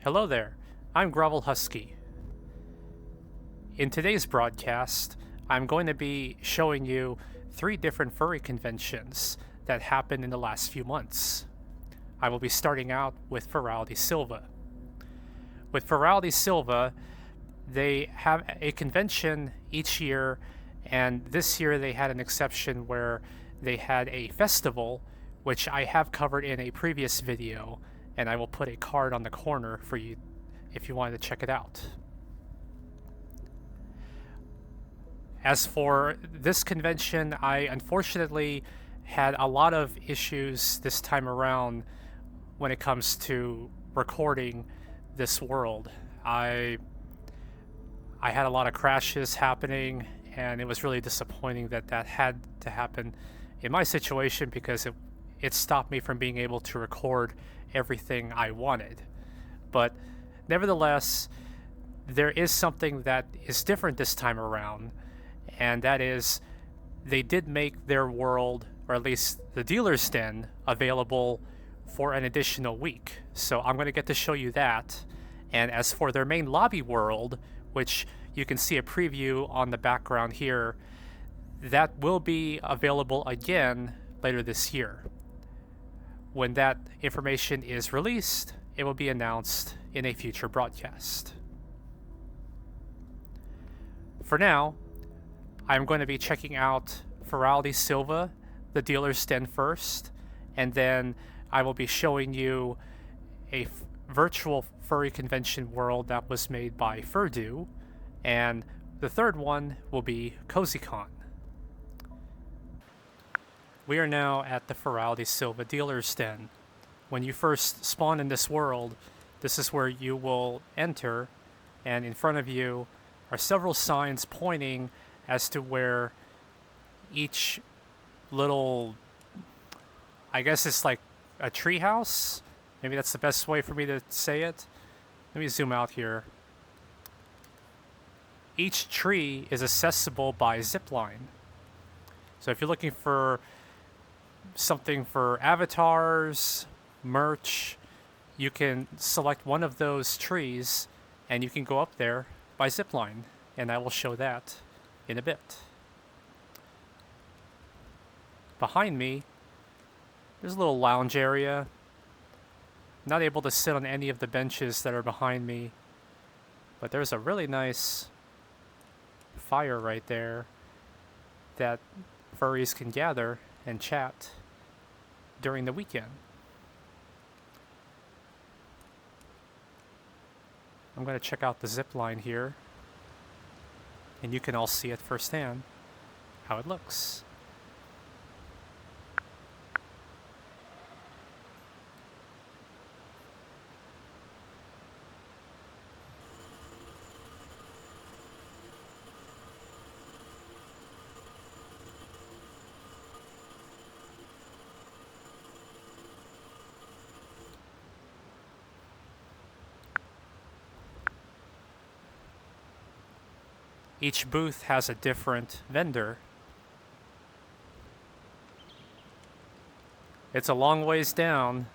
Hello there, I'm Grovel Husky. In today's broadcast, I'm going to be showing you 3 different furry conventions that happened in the last few months. I will be starting out with Furality Sylva. With Furality Sylva, they have a convention each year, and this year they had an exception where they had a festival, which I have covered in a previous video, and I will put a card on the corner for you if you wanted to check it out. As for this convention, I unfortunately had a lot of issues this time around when it comes to recording this world. I had a lot of crashes happening, and it was really disappointing that that had to happen in my situation because it stopped me from being able to record everything I wanted. But nevertheless, there is something that is different this time around, and that is they did make their world, or at least the dealer's den, available for an additional week. So I'm going to get to show you that. And as for their main lobby world, which you can see a preview on the background here, that will be available again later this year. When that information is released, it will be announced in a future broadcast. For now, I'm going to be checking out Furality Sylva, the dealer's den first, and then I will be showing you a virtual furry convention world that was made by FurDu, and the third one will be CozyCon. We are now at the Furality Sylva dealer's den. When you first spawn in this world, this is where you will enter, and in front of you are several signs pointing as to where each little, I guess it's like a tree house? Maybe that's the best way for me to say it. Let me zoom out here. Each tree is accessible by zipline. So if you're looking for something for avatars, merch, you can select one of those trees and you can go up there by zipline, and I will show that in a bit. Behind me, there's a little lounge area. Not able to sit on any of the benches that are behind me, but there's a really nice fire right there that furries can gather and chat during the weekend. I'm going to check out the zip line here, and you can all see it firsthand how it looks. Each booth has a different vendor. It's a long ways down.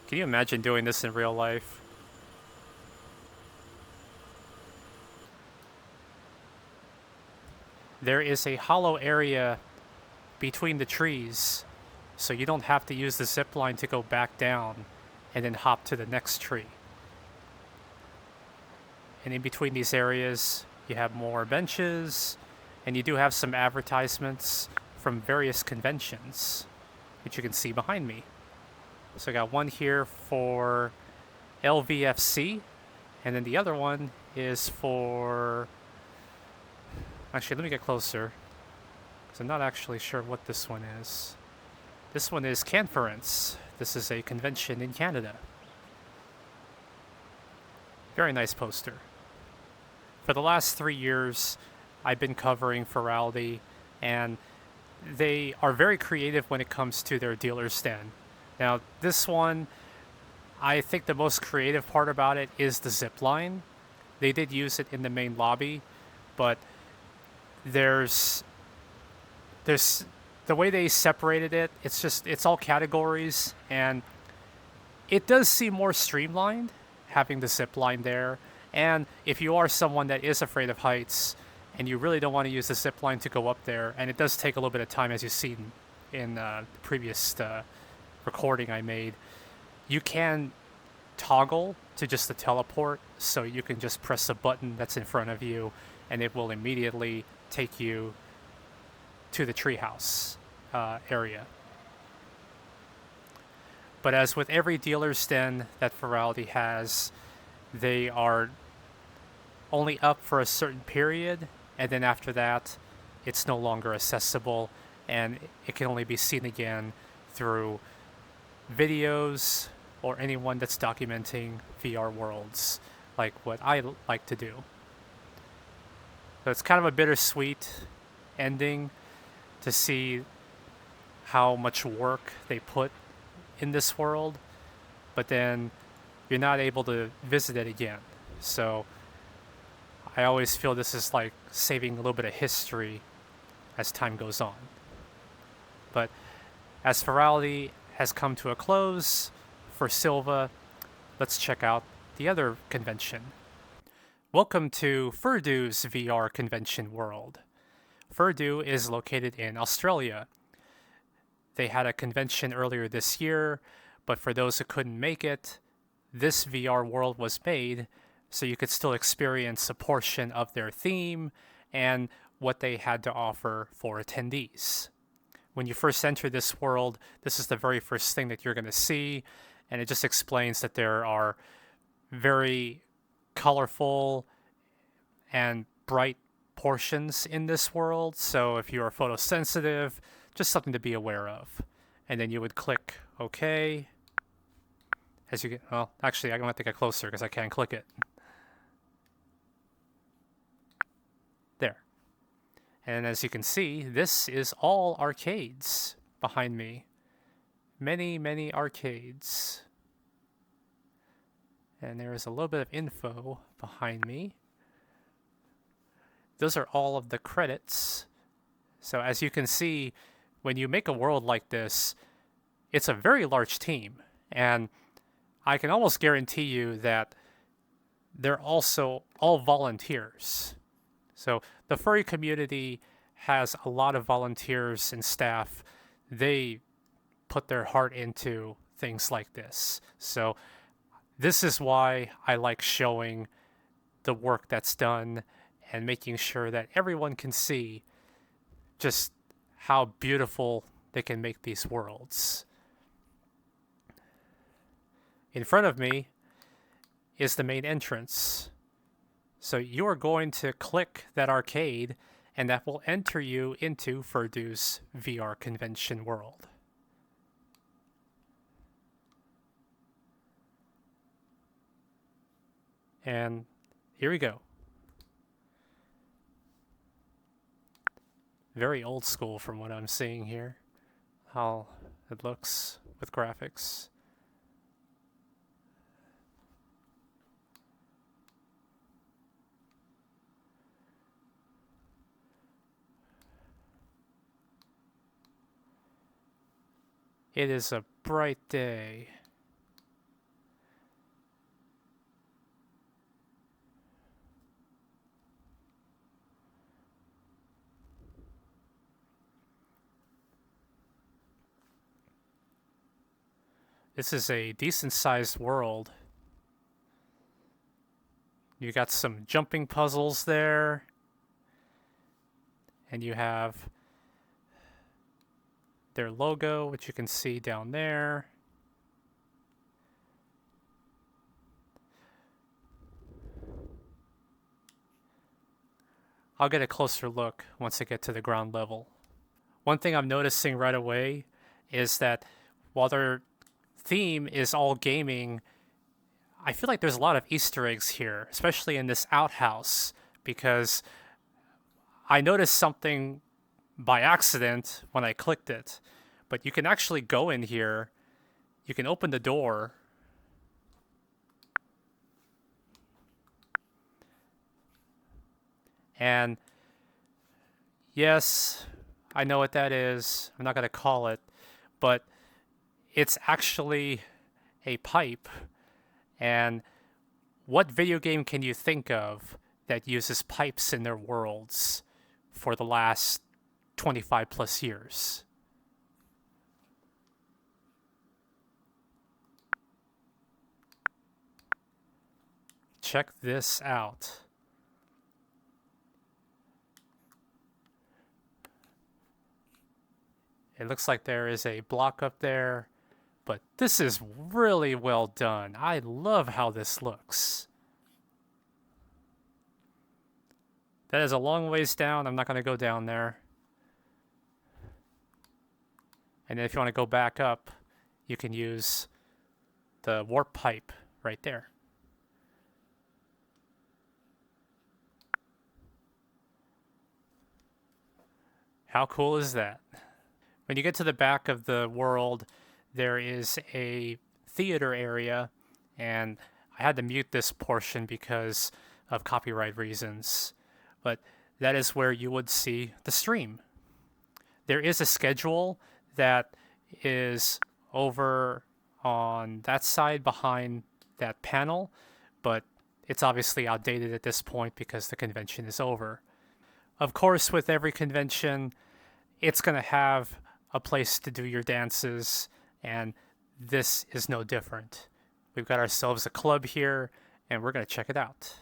Can you imagine doing this in real life? There is a hollow area between the trees, so you don't have to use the zip line to go back down and then hop to the next tree. And in between these areas, you have more benches, and you do have some advertisements from various conventions, which you can see behind me. So I got one here for LVFC, and then the other one is for... Actually, let me get closer, because I'm not actually sure what this one is. This one is Canference. This is a convention in Canada. Very nice poster. For the last 3 years, I've been covering Furality, and they are very creative when it comes to their dealer's den. Now, this one, I think the most creative part about it is the zip line. They did use it in the main lobby, but there's there's the way they separated it. It's all categories, and it does seem more streamlined having the zip line there. And if you are someone that is afraid of heights and you really don't want to use the zip line to go up there, and it does take a little bit of time, as you've seen in the previous recording I made, you can toggle to just the teleport, so you can just press a button that's in front of you and it will immediately take you to the treehouse area. But as with every dealer's den that Furality has, they are only up for a certain period, and then after that, it's no longer accessible, and it can only be seen again through videos or anyone that's documenting VR worlds, like what I like to do. So it's kind of a bittersweet ending to see how much work they put in this world, but then you're not able to visit it again. So I always feel this is like saving a little bit of history as time goes on. But as Furality has come to a close for Sylva, let's check out the other convention. Welcome to FurDu's VR convention world. FurDu is located in Australia. They had a convention earlier this year, but for those who couldn't make it, this VR world was made so you could still experience a portion of their theme and what they had to offer for attendees. When you first enter this world, this is the very first thing that you're going to see, and it just explains that there are very colorful and bright portions in this world, so if you are photosensitive, just something to be aware of. And then you would click OK. As you get, well, actually, I'm going to have to get closer because I can't click it. There. And as you can see, this is all arcades behind me. Many, many arcades. And there is a little bit of info behind me. Those are all of the credits. So as you can see, when you make a world like this, it's a very large team. And I can almost guarantee you that they're also all volunteers. So the furry community has a lot of volunteers and staff. They put their heart into things like this. So this is why I like showing the work that's done and making sure that everyone can see just how beautiful they can make these worlds. In front of me is the main entrance. So you are going to click that arcade, and that will enter you into FurDu's VR convention world. And here we go. Very old school from what I'm seeing here. How it looks with graphics. It is a bright day. This is a decent-sized world. You got some jumping puzzles there. And you have their logo, which you can see down there. I'll get a closer look once I get to the ground level. One thing I'm noticing right away is that while their theme is all gaming, I feel like there's a lot of Easter eggs here, especially in this outhouse, because I noticed something by accident when I clicked it, but you can actually go in here, you can open the door, And yes, I know what that is. I'm not going to call it, but it's actually a pipe. And what video game can you think of that uses pipes in their worlds for the last 25 plus years? Check this out. It looks like there is a block up there, but this is really well done. I love how this looks. That is a long ways down. I'm not going to go down there. And then if you want to go back up, you can use the warp pipe right there. How cool is that? When you get to the back of the world, there is a theater area, and I had to mute this portion because of copyright reasons, but that is where you would see the stream. There is a schedule that is over on that side behind that panel, but it's obviously outdated at this point because the convention is over. Of course, with every convention, it's going to have a place to do your dances, and this is no different. We've got ourselves a club here, and we're going to check it out.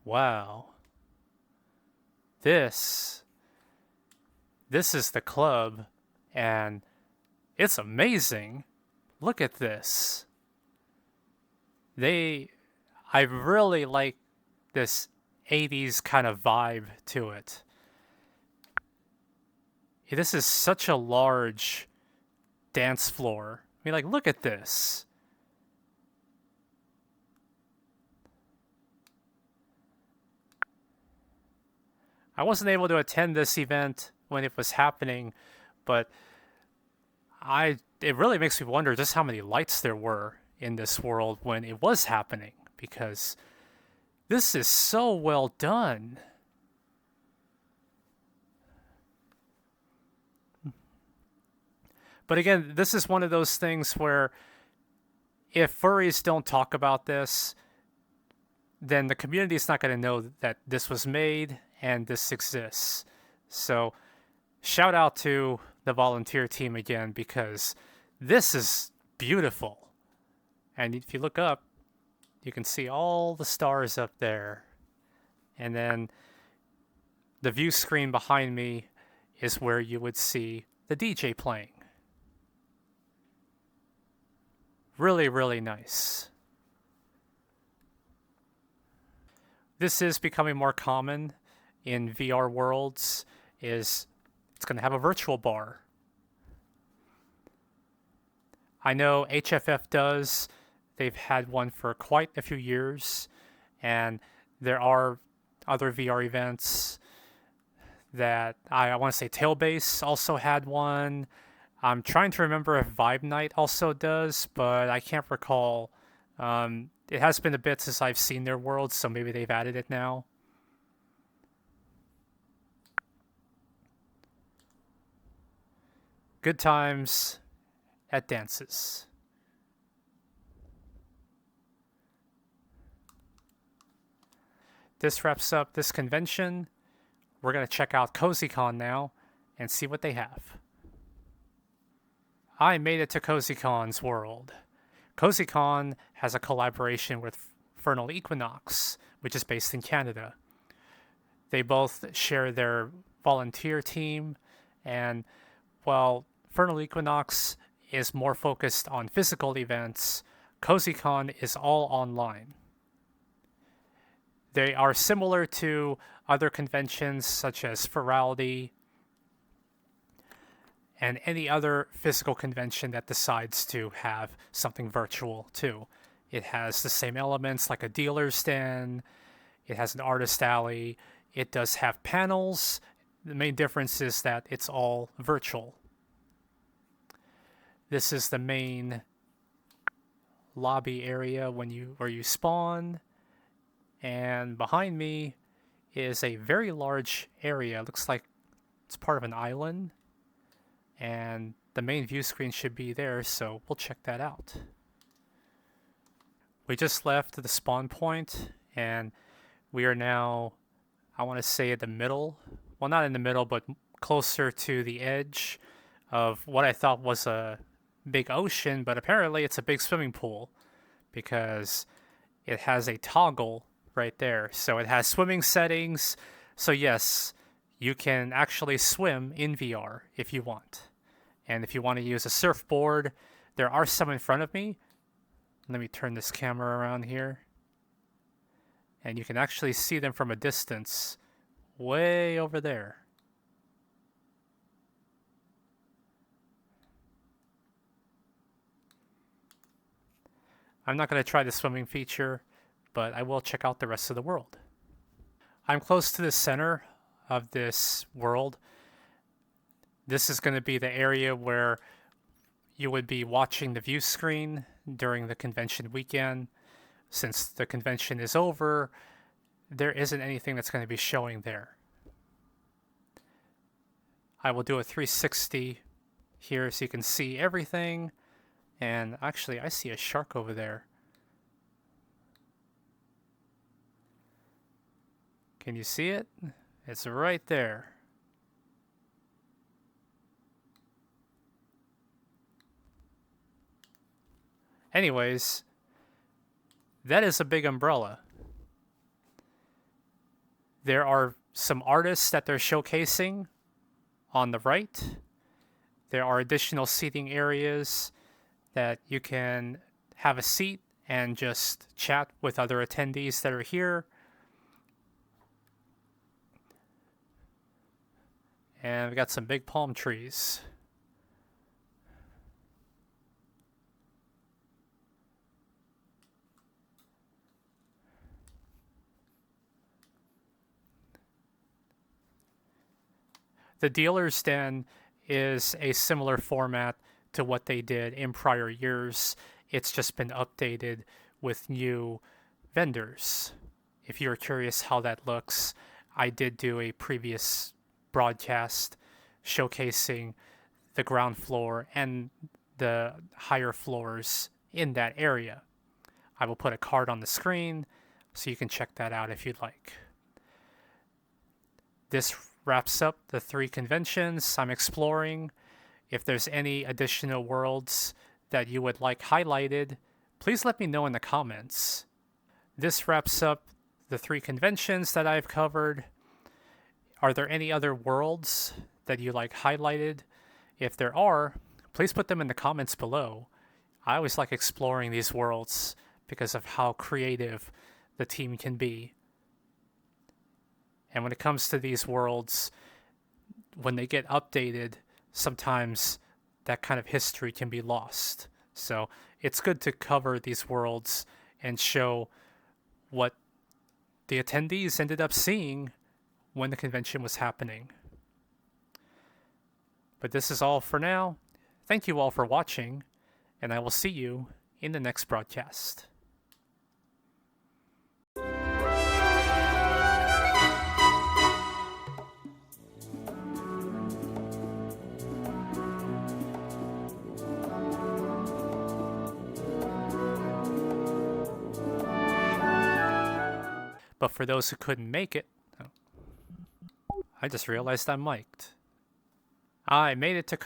Wow. This is the club, and it's amazing. Look at this. I really like this 80s kind of vibe to it. This is such a large dance floor. I mean, like, look at this. I wasn't able to attend this event when it was happening, but it really makes me wonder just how many lights there were in this world when it was happening, because this is so well done. But again, this is one of those things where if furries don't talk about this, then the community is not going to know that this was made and this exists. So shout out to the volunteer team again, because this is beautiful. And if you look up, you can see all the stars up there. And then the view screen behind me is where you would see the DJ playing. Really, really nice. This is becoming more common in VR worlds, is it's going to have a virtual bar. I know HFF does. They've had one for quite a few years, and there are other VR events that I want to say Tailbase also had one. I'm trying to remember if Vibe Night also does, but I can't recall. It has been a bit since I've seen their worlds, so maybe they've added it now. Good times at dances. This wraps up this convention. We're going to check out CozyCon now and see what they have. I made it to CozyCon's world. CozyCon has a collaboration with Furry Equinox, which is based in Canada. They both share their volunteer team, and while Furry Equinox is more focused on physical events, CozyCon is all online. They are similar to other conventions such as Furality and any other physical convention that decides to have something virtual too. It has the same elements like a dealer's stand, it has an artist alley, it does have panels. The main difference is that it's all virtual. This is the main lobby area where you spawn, and behind me is a very large area. It looks like it's part of an island, and the main view screen should be there, so we'll check that out. We just left the spawn point, and we are now, I want to say, at the middle. Well, not in the middle, but closer to the edge of what I thought was a big ocean, but apparently it's a big swimming pool because it has a toggle right there. So it has swimming settings. So yes, you can actually swim in VR if you want. And if you want to use a surfboard, there are some in front of me. Let me turn this camera around here. And you can actually see them from a distance way over there. I'm not going to try the swimming feature, but I will check out the rest of the world. I'm close to the center of this world. This is going to be the area where you would be watching the view screen during the convention weekend. Since the convention is over, there isn't anything that's going to be showing there. I will do a 360 here so you can see everything. And actually, I see a shark over there. Can you see it? It's right there. Anyways, that is a big umbrella. There are some artists that they're showcasing on the right. There are additional seating areas that you can have a seat and just chat with other attendees that are here. And we got some big palm trees. The dealer's den is a similar format to what they did in prior years. It's just been updated with new vendors. If you're curious how that looks, I did do a previous broadcast showcasing the ground floor and the higher floors in that area. I will put a card on the screen so you can check that out if you'd like. This wraps up the 3 conventions I'm exploring. If there's any additional worlds that you would like highlighted, please let me know in the comments. This wraps up the 3 conventions that I've covered. Are there any other worlds that you like highlighted? If there are, please put them in the comments below. I always like exploring these worlds because of how creative the team can be. And when it comes to these worlds, when they get updated, sometimes that kind of history can be lost. So it's good to cover these worlds and show what the attendees ended up seeing when the convention was happening. But this is all for now. Thank you all for watching, and I will see you in the next broadcast. But for those who couldn't make it, I just realized I'm mic'd. I made it to